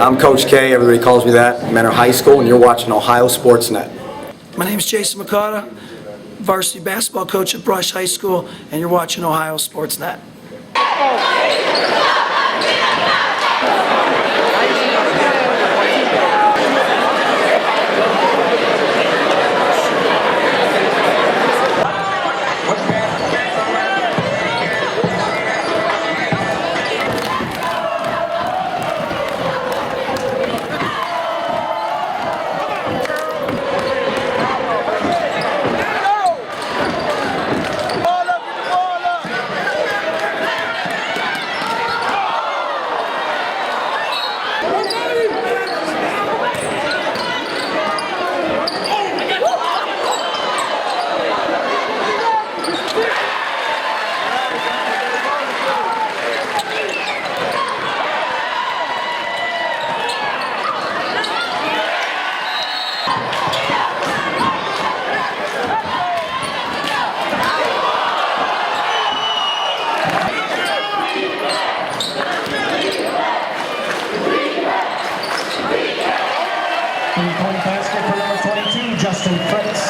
I'm Coach K, everybody calls me that, Mentor High School, and you're watching Ohio Sportsnet. My name is Jason McCarter, varsity basketball coach at Brush High School, and you're watching Ohio Sportsnet. Three-point basket for number 22, Justin Fritz.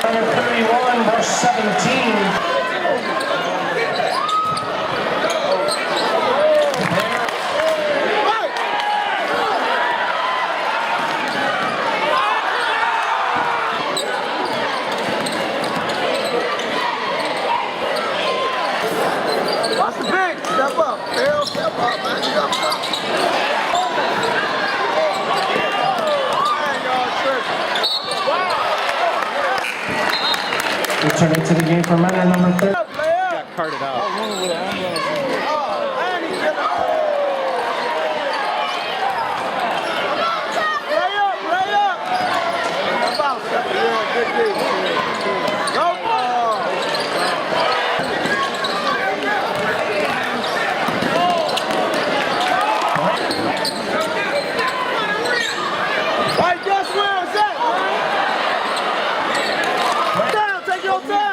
Number 31, verse 17. That's the big step up. Hell, step up, man. Step up. Returning to the game for Mentor number 30. Got carted out. Lay up. About that. Yeah, good deal. Go. Hey, guess where it's at, man? Down, take your time.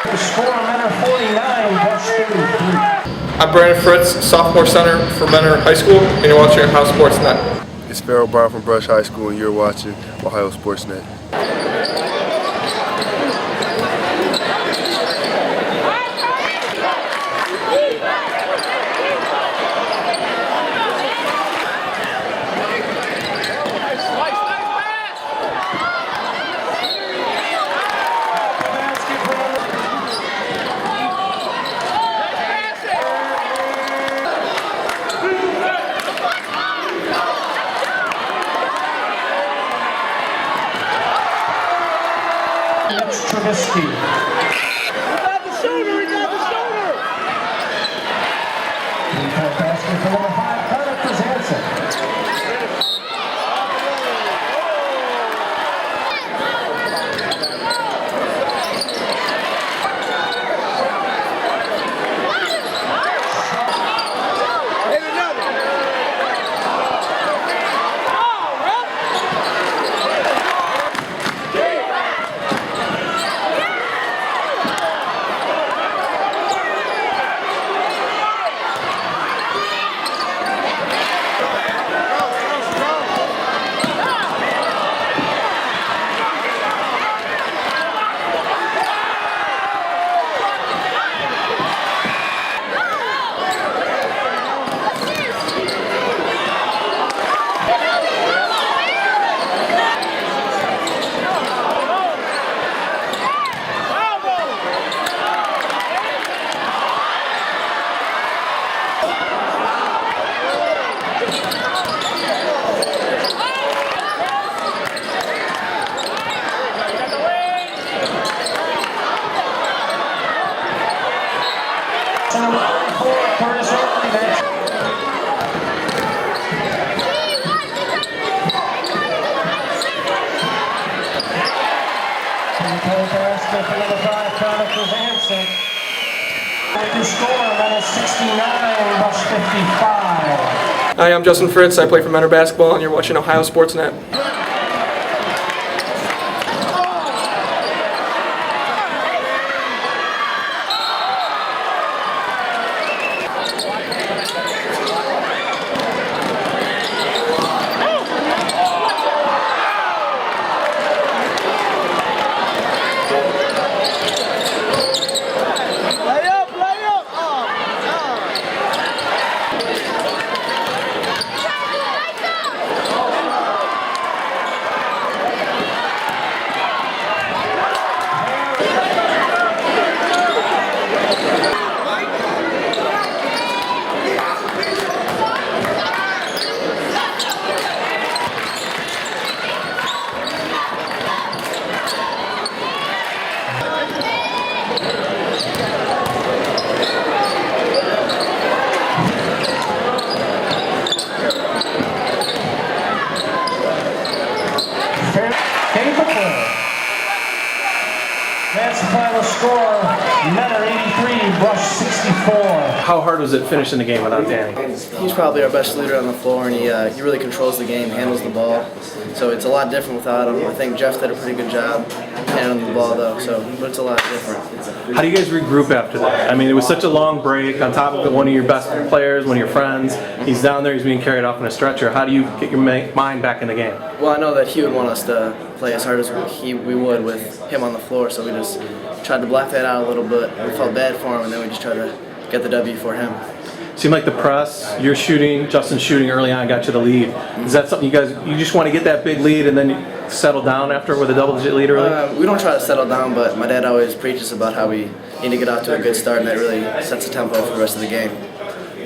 The score, Mentor 49, verse 33. I'm Brandon Fritz, sophomore center for Mentor High School, and you're watching Ohio Sports Net. It's Farrell Brown from Brush High School, and you're watching Ohio Sports Net. Trubisky. Basket for number 5, Cardinals. Basket for number 5, Cardinals answer. New score, minus 69, rush 55. Hi, I'm Justin Fritz. I play for Mentor Basketball, and you're watching Ohio Sports Net. That's the final score. Mentor 83, Brush 64. How hard was it finishing the game without Danny? He's probably our best leader on the floor, and he really controls the game, handles the ball. So it's a lot different without him. I think Jeff did a pretty good job handling the ball, though. But it's a lot different. How do you guys regroup after that? I mean, it was such a long break. On top of it, one of your best players, one of your friends, he's down there. He's being carried off in a stretcher. How do you get your mind back in the game? Well, I know that he would want us to play as hard as we would with him on the floor, so we just tried to block that out a little bit. We felt bad for him, and then we just tried to get the W for him. Seemed like the press, you're shooting, Justin's shooting early on, got you the lead. Is that something you just want to get that big lead and then you settle down after with a double-digit lead early? We don't try to settle down, but my dad always preaches about how we need to get off to a good start, and that really sets the tempo for the rest of the game.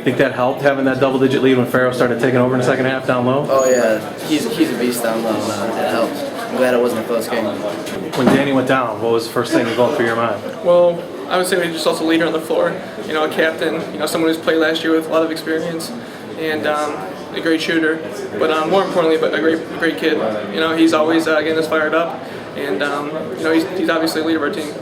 Think that helped, having that double-digit lead when Farrell started taking over in the second half down low? Oh yeah, he's a beast down low. It helped. I'm glad it wasn't a close game. When Danny went down, what was the first thing going through your mind? Well, I would say he's just also a leader on the floor. You know, a captain. You know, someone who's played last year with a lot of experience, and a great shooter. But more importantly, a great kid. You know, he's always getting us fired up, and you know, he's obviously a leader of our team.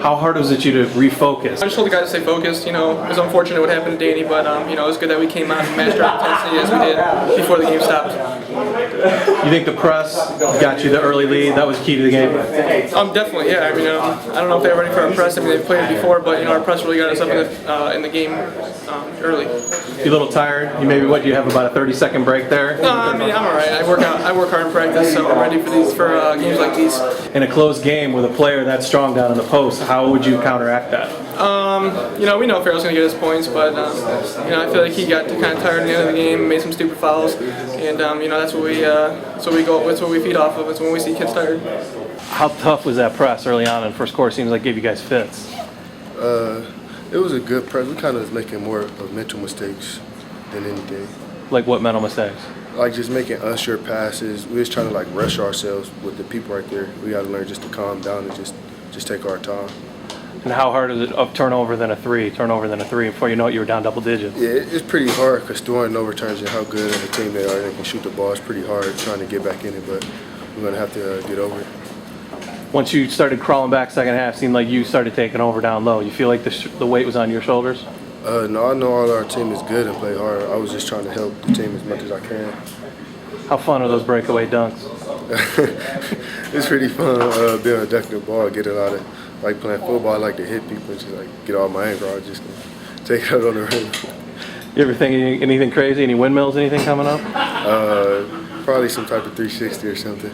How hard was it you to refocus? I just told the guys to stay focused. You know, it was unfortunate what happened to Danny, but you know, it was good that we came out and matched our intensity as we did before the game stopped. You think the press got you the early lead? That was key to the game. Definitely, yeah. I mean, I don't know if they're ready for our press. I mean, they've played it before, but our press really got us up in the game early. You a little tired? You maybe what? Do you have about a 30-second break there? No, I mean, I'm all right. I work hard in practice, so I'm ready for games like these. In a close game with a player that strong down in the post, how would you counteract that? We know Farrell's going to get his points, but I feel like he got kind of tired at the end of the game, made some stupid fouls, and that's what we feed off of. It's when we see kids tired. How tough was that press early on in the first quarter? Seems like it gave you guys fits. It was a good press. We kind of was making more of mental mistakes than anything. Like what mental mistakes? Like just making unsure passes. We was trying to like rush ourselves with the people right there. We got to learn just to calm down and just take our time. And how hard is it of turnover than a three before you know it you were down double digits? Yeah, it's pretty hard because throwing overturns and how good of a team they are. They can shoot the ball. It's pretty hard trying to get back in it, but we're going to have to get over it. Once you started crawling back second half, seemed like you started taking over down low. You feel like the weight was on your shoulders? No, I know all our team is good and play hard. I was just trying to help the team as much as I can. How fun are those breakaway dunks? It's pretty fun being a ducking the ball, getting a lot of like playing football. I like to hit people and just like get all my anger. I just take it out on the rim. You ever think anything crazy? Any windmills? Anything coming up? Probably some type of 360 or something.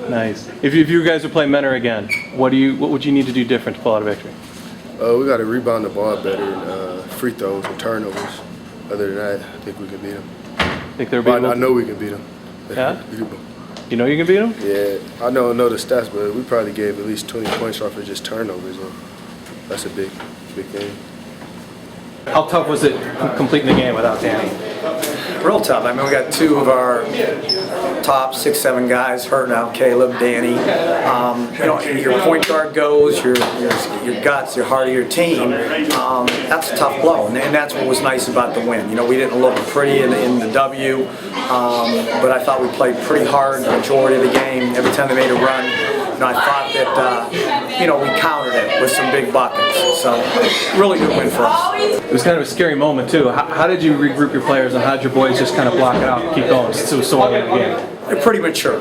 Nice. If you guys would play Menor again, what would you need to do different to pull out a victory? We got to rebound the ball better and free throws and turnovers. Other than that, I think we can beat them. Think they're I know we can beat them. Yeah? You know you can beat them? Yeah, I don't know the stats, but we probably gave at least 20 points off of just turnovers, and that's a big thing. How tough was it completing the game without Danny? Real tough. I mean, we got two of our top 6, 7 guys hurt now. Caleb, Danny. Your point guard goes, your guts, your heart of your team. That's a tough blow, and that's what was nice about the win. We didn't look pretty in the W, but I thought we played pretty hard the majority of the game. Every time they made a run, I thought that we countered it with some big buckets. So really good win for us. It was kind of a scary moment too. How did you regroup your players, and how did your boys just kind of block it out and keep going so early in the game? They're pretty mature.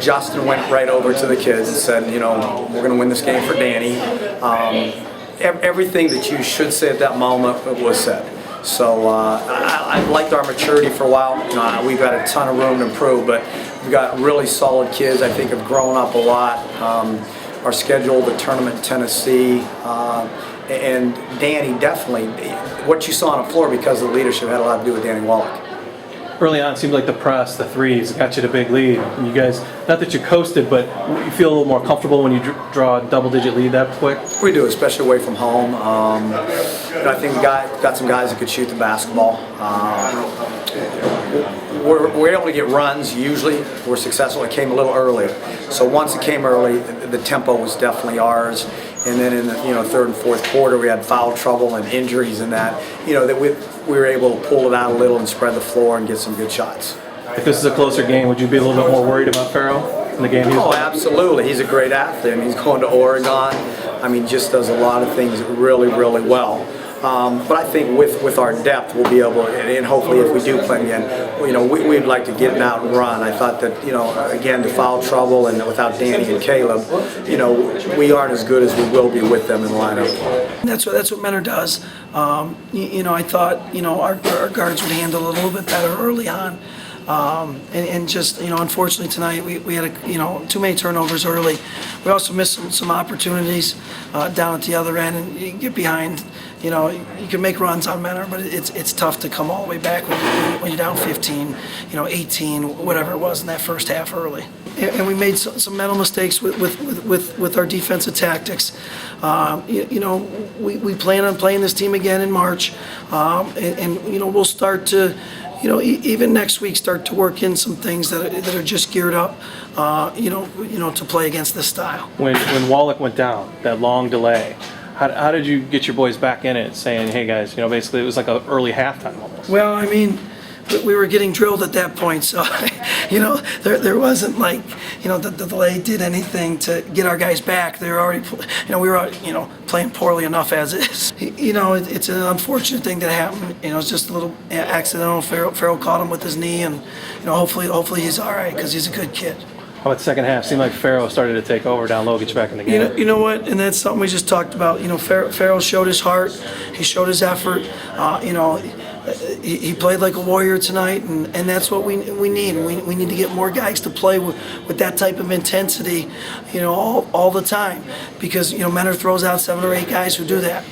Justin went right over to the kids and said, we're going to win this game for Danny. Everything that you should say at that moment was said. So I've liked our maturity for a while. We've got a ton of room to improve, but we've got really solid kids. I think have grown up a lot. Our schedule, the tournament in Tennessee, and Danny definitely. What you saw on the floor because of the leadership had a lot to do with Danny Wallach. Early on, it seemed like the press, the threes, got you to big lead. And you guys, not that you coasted, but you feel a little more comfortable when you draw a double-digit lead that quick? We do, especially away from home. I think we got some guys that could shoot the basketball. We're able to get runs. Usually, we're successful. It came a little earlier. So once it came early, the tempo was definitely ours. And then in the third and fourth quarter, we had foul trouble and injuries and that. That we were able to pull it out a little and spread the floor and get some good shots. If this is a closer game, would you be a little bit more worried about Farrell in the game he was playing? Absolutely. He's a great athlete. He's going to Oregon. Just does a lot of things really, really well. But I think with our depth, we'll be able, and hopefully if we do play again, we'd like to get out and run. I thought that, again, the foul trouble and without Danny and Caleb, we aren't as good as we will be with them in the lineup. That's what Menor does. I thought, our guards would handle it a little bit better early on. And just, unfortunately tonight we had too many turnovers early. We also missed some opportunities down at the other end, and you get behind. You can make runs on Menor, but it's tough to come all the way back when you're down 15, 18, whatever it was in that first half early. And we made some mental mistakes with our defensive tactics. We plan on playing this team again in March, and we'll start to. Even next week, start to work in some things that are just geared up, to play against this style. When Wallach went down, that long delay, how did you get your boys back in it, saying, hey guys, basically it was like an early halftime almost? Well, we were getting drilled at that point. So, you know, there wasn't like, you know, the delay did anything to get our guys back. They were already, you know, we were, you know, playing poorly enough as is. You know, it's an unfortunate thing that happened. You know, it's just a little accidental. Farrell caught him with his knee, and you know, hopefully he's all right because he's a good kid. How about the second half? Seemed like Farrell started to take over down low, get you back in the game. You know what, and that's something we just talked about. You know, Farrell showed his heart, he showed his effort. You know, he played like a warrior tonight, and that's what we need. We need to get more guys to play with that type of intensity, you know, all the time, because you know Mentor throws out 7 or 8 guys who do that.